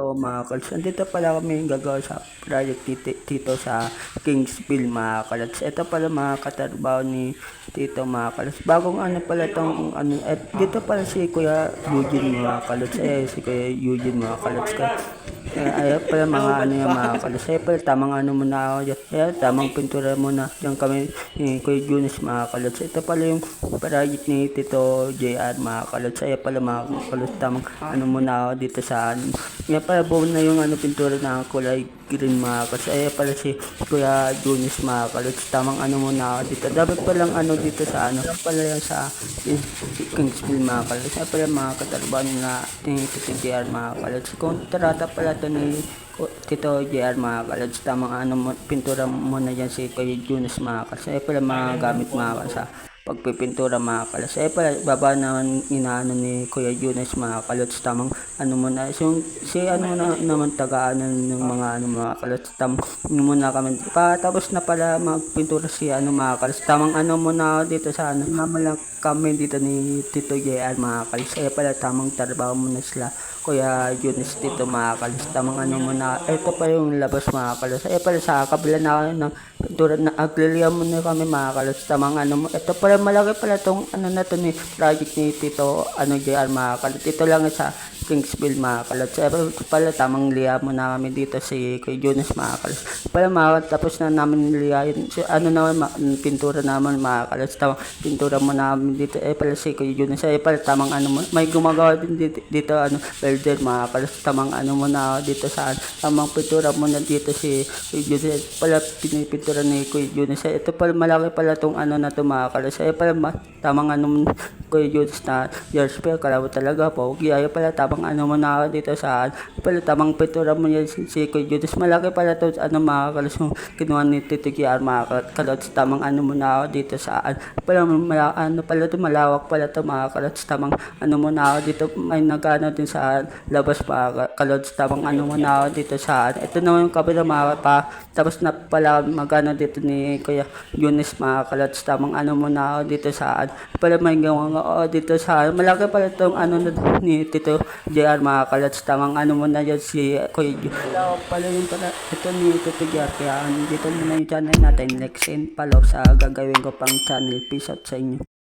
po mga kalots. Andito pala kami gagawa sa project dito sa Kingsville mga kalots. Ito pala mga katrabaho ni Tito mga kalots. Bagong ano pala itong ano. Dito pala si Kuya Eugene mga kalots. Si Kuya Eugene mga kalots. Ayaw pala mga ano yung mga kalots. Pala tamang ano muna ako dyan. Tamang pintura muna. Diyan kami ni Kuya Junis mga kalots. Ito pala yung project ni Tito JR mga kalots. Pala mga kalots. Tamang ano muna ako dito sa ano. Nga pala buo na yung ano pintura na kulay green mga kalots. Pala si Kuya Junis mga kalots. Tamang ano muna ako dito. Dapat palang ano dito sa ano. Pala yan sa Kingsville mga kalots. Pala mga katrabaho na Tito JR mga kalots. Kung tarata pala ito ni Tito JR mga kalots, tamang ano pintura muna dyan si Kuya Junis mga kalots. Pala mga gamit mga kalots sa pagpipintura mga kalots. Pala baba naman inaano ni Kuya Junis mga kalots, tamang ano muna si ano na naman tagaan ng mga ano mga kalots, tamang ano muna kami tapos na pala magpintura si ano mga kalots, tamang ano muna dito sa ano naman lang kami dito ni Tito JR mga kalots. Pala tamang trabaho muna sila Kuya Junis dito mga kalots, tamang ano muna. Ito pa yung labas mga kalots. Pala sa kabila na ng pintura na agliliya muna kami mga kalots, tamang ano mo. Ito pala malaki pala tong ano na to ni project ni Tito ano JR mga kalots. Ito lang sa Kingsville mga kalots. Pala tamang liya muna kami dito si Kuya Junis mga kalots. Pala tapos na namin liyain ano naman pintura naman mga kalots, tamang pintura muna namin dito. Pala si Kuya Junis. Pala tamang ano mo. May gumagawa din dito ano welder mga kalots, tamang ano muna dito sa tamang pintura muna dito si Kuya Junis. Pala pinipintura ni Kuya Junis. Ito pala malaki pala tong ano na to mga kalots. Pala tamang ano Kuya Junis na years pa kalawa talaga po. Kaya pala tamang ano muna dito sa pala tamang pintura mo yan si Kuya Junis. Malaki pala to ano mga kalots yung kinuha ni Tito JR mga kalots, tamang ano muna dito sa pala ano pala to malawak pala to mga kalots, tamang ano muna dito. May nagano din sa labas pa kalots, tamang ano muna dito sa ito naman yung kabila mga pa. Tapos na pala magano dito ni Kuya Junis mga kalots, tamang ano muna dito sa pala may gawa dito sa malaki pala itong ano ni Tito JR mga kalots, tamang ano muna dyan si Kuya Junis. Pala yung pala ito ni Tito JR. Kaya dito muna yung channel natin. Next and follow sa gagawin ko pang channel. Peace out sa inyo.